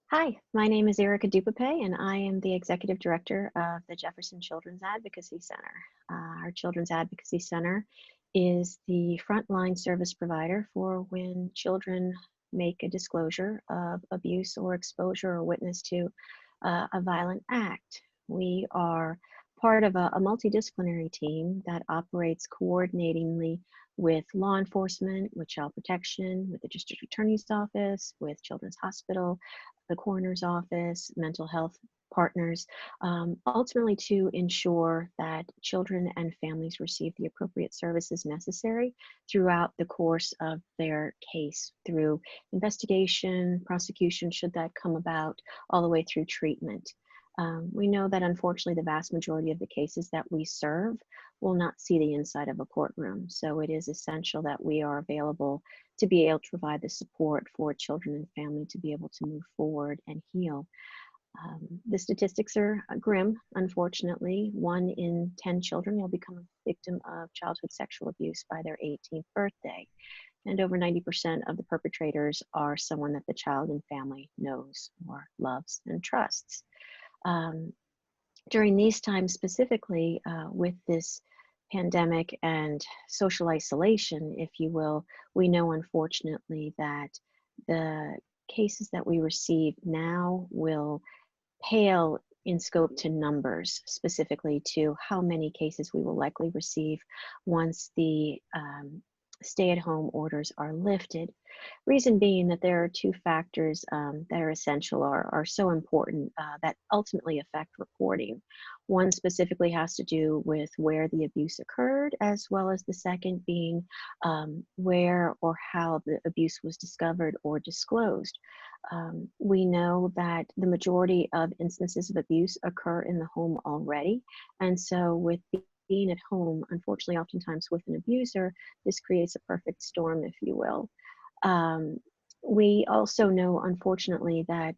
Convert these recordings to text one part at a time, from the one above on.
Hi, my name is Erika Dupépé, and I am the Executive Director of the Jefferson Children's Advocacy Center. Our Children's Advocacy Center is the frontline service provider for when children make a disclosure of abuse or exposure or witness to a violent act. We are part of a multidisciplinary team that operates coordinatingly with law enforcement, with child protection, with the district attorney's office, with Children's Hospital, the coroner's office, mental health partners, ultimately to ensure that children and families receive the appropriate services necessary throughout the course of their case, through investigation, prosecution, should that come about, all the way through treatment. We know that unfortunately the vast majority of the cases that we serve will not see the inside of a courtroom. So it is essential that we are available to be able to provide the support for children and family to be able to move forward and heal. The statistics are grim, unfortunately. 1 in 10 children will become a victim of childhood sexual abuse by their 18th birthday. And over 90% of the perpetrators are someone that the child and family knows or loves and trusts. Um, During these times specifically, with this pandemic and social isolation, if you will, we know unfortunately that the cases that we receive now will pale in scope to numbers, specifically to how many cases we will likely receive once the stay-at-home orders are lifted. Reason being that there are two factors that are essential or are so important that ultimately affect reporting. One specifically has to do with where the abuse occurred, as well as the second being where or how the abuse was discovered or disclosed. We know that the majority of instances of abuse occur in the home already, and so with being at home, unfortunately, oftentimes with an abuser, this creates a perfect storm, if you will. Um, we also know, unfortunately, that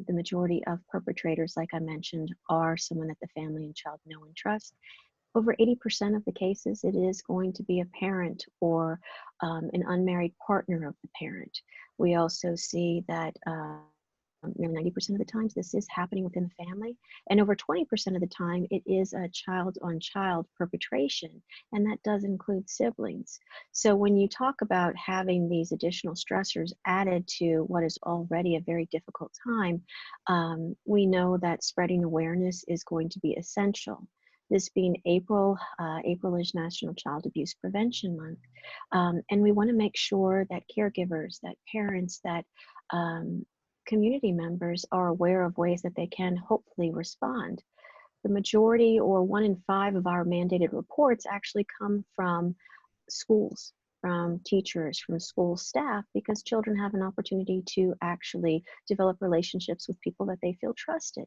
the majority of perpetrators, like I mentioned, are someone that the family and child know and trust. Over 80% of the cases, it is going to be a parent or an unmarried partner of the parent. We also see that nearly 90% of the times this is happening within the family, and over 20% of the time it is a child on child perpetration, and that does include siblings. So when you talk about having these additional stressors added to what is already a very difficult time, we know that spreading awareness is going to be essential. This being April, April is National Child Abuse Prevention Month, and we want to make sure that caregivers, that parents, that community members are aware of ways that they can hopefully respond. The majority, or 1 in 5 of our mandated reports, actually come from schools, from teachers, from school staff, because children have an opportunity to actually develop relationships with people that they feel trusted.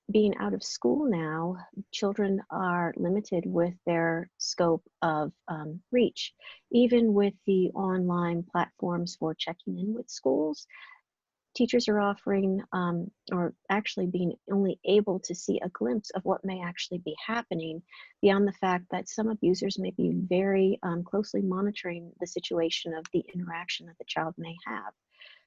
Being out of school now, children are limited with their scope of reach. Even with the online platforms for checking in with schools, teachers are offering or actually being only able to see a glimpse of what may actually be happening, beyond the fact that some abusers may be very closely monitoring the situation of the interaction that the child may have.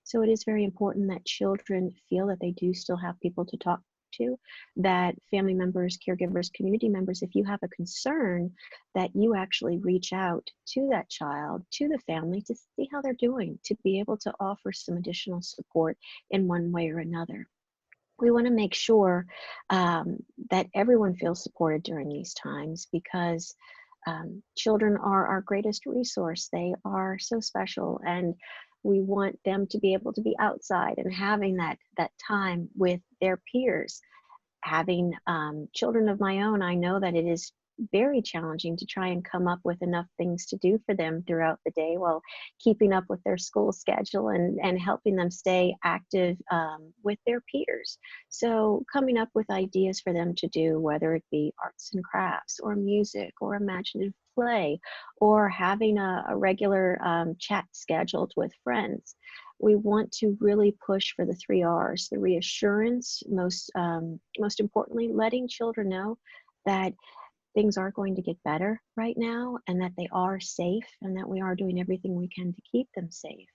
So it is very important that children feel that they do still have people to talk to, that family members, caregivers, community members, if you have a concern, that you actually reach out to that child, to the family, to see how they're doing, to be able to offer some additional support in one way or another. We want to make sure that everyone feels supported during these times, because children are our greatest resource. They are so special, and we want them to be able to be outside and having that time with their peers. Having children of my own, I know that it is very challenging to try and come up with enough things to do for them throughout the day while keeping up with their school schedule and helping them stay active with their peers. So coming up with ideas for them to do, whether it be arts and crafts or music or imaginative play, or having a regular chat scheduled with friends. We want to really push for the 3 R's: the reassurance, most importantly, letting children know that things are going to get better right now, and that they are safe, and that we are doing everything we can to keep them safe.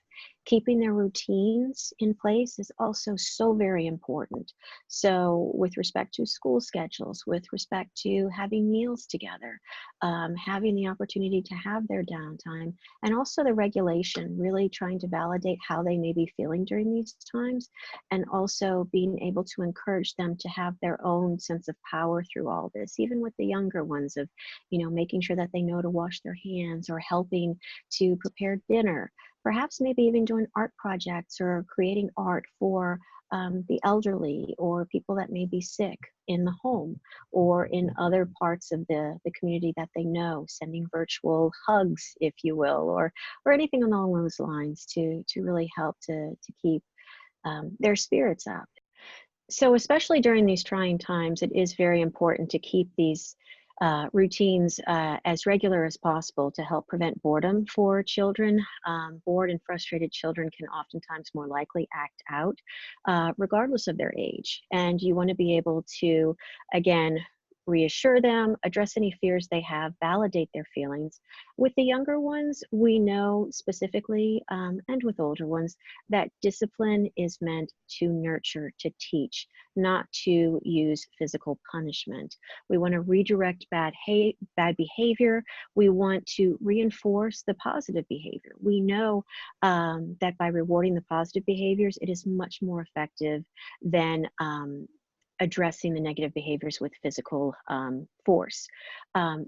Keeping their routines in place is also so very important. So, with respect to school schedules, with respect to having meals together, having the opportunity to have their downtime, and also the regulation, really trying to validate how they may be feeling during these times, and also being able to encourage them to have their own sense of power through all this, even with the younger ones, of, making sure that they know to wash their hands, or helping to prepare dinner, perhaps maybe even doing art projects or creating art for the elderly or people that may be sick in the home or in other parts of the community that they know, sending virtual hugs, if you will, or anything along those lines to really help to keep their spirits up. So, especially during these trying times, it is very important to keep these routines as regular as possible to help prevent boredom for children. Bored and frustrated children can oftentimes more likely act out, regardless of their age. And you want to be able to, again, reassure them, address any fears they have, validate their feelings. With the younger ones, we know specifically, and with older ones, that discipline is meant to nurture, to teach, not to use physical punishment. We want to redirect bad behavior. We want to reinforce the positive behavior. We know that by rewarding the positive behaviors, it is much more effective than addressing the negative behaviors with physical force.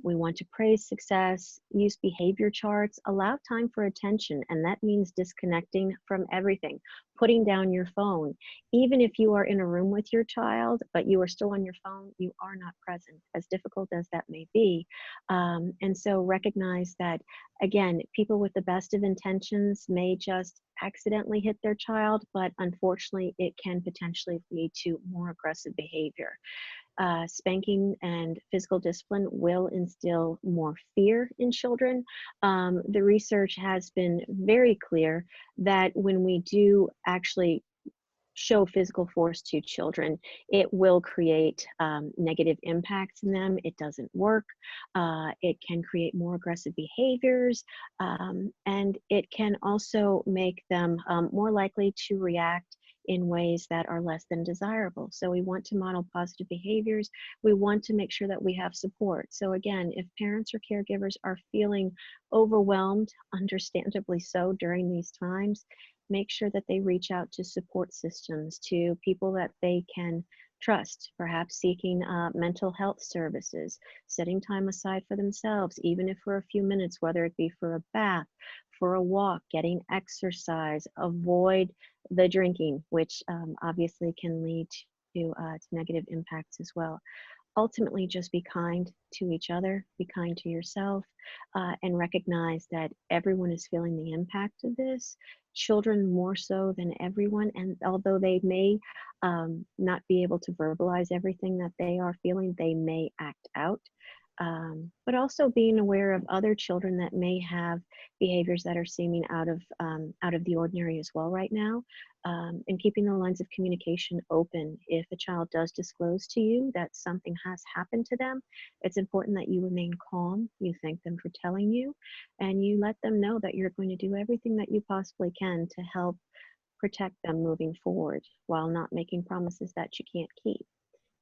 We want to praise success, use behavior charts, allow time for attention, and that means disconnecting from everything, putting down your phone. Even if you are in a room with your child, but you are still on your phone, you are not present, as difficult as that may be. And so recognize that, again, people with the best of intentions may just accidentally hit their child, but unfortunately, it can potentially lead to more aggressive behavior. Spanking and physical discipline will instill more fear in children. The research has been very clear that when we do actually show physical force to children, it will create negative impacts in them. It doesn't work. It can create more aggressive behaviors, and it can also make them more likely to react in ways that are less than desirable. So we want to model positive behaviors. We want to make sure that we have support. So again, if parents or caregivers are feeling overwhelmed, understandably so during these times, make sure that they reach out to support systems, to people that they can trust, perhaps seeking mental health services, setting time aside for themselves, even if for a few minutes, whether it be for a bath, for a walk, getting exercise, avoid the drinking, which obviously can lead to negative impacts as well. Ultimately, just be kind to each other, be kind to yourself, and recognize that everyone is feeling the impact of this, children more so than everyone. And although they may not be able to verbalize everything that they are feeling, they may act out. But also being aware of other children that may have behaviors that are seeming out of the ordinary as well right now, and keeping the lines of communication open. If a child does disclose to you that something has happened to them, it's important that you remain calm. You thank them for telling you, and you let them know that you're going to do everything that you possibly can to help protect them moving forward, while not making promises that you can't keep.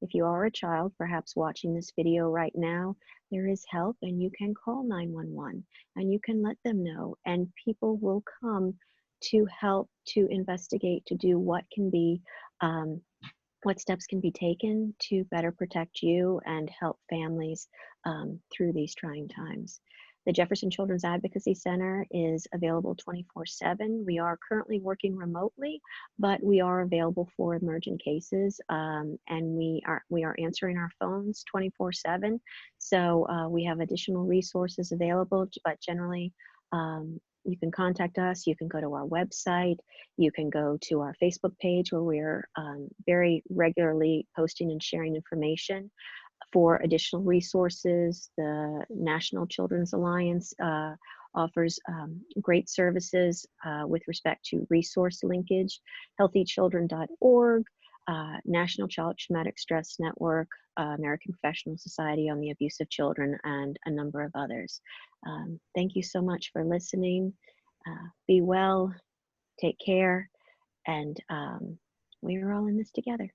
If you are a child, perhaps watching this video right now, there is help, and you can call 911 and you can let them know, and people will come to help, to investigate, to do what can be, what steps can be taken to better protect you and help families through these trying times. The Jefferson Children's Advocacy Center is available 24/7. We are currently working remotely, but we are available for emergent cases, and we are answering our phones 24/7. So we have additional resources available, but generally you can contact us. You can go to our website. You can go to our Facebook page, where we're very regularly posting and sharing information. For additional resources, the National Children's Alliance offers great services with respect to resource linkage, healthychildren.org, National Child Traumatic Stress Network, American Professional Society on the Abuse of Children, and a number of others. Thank you so much for listening. Be well, take care, and we are all in this together.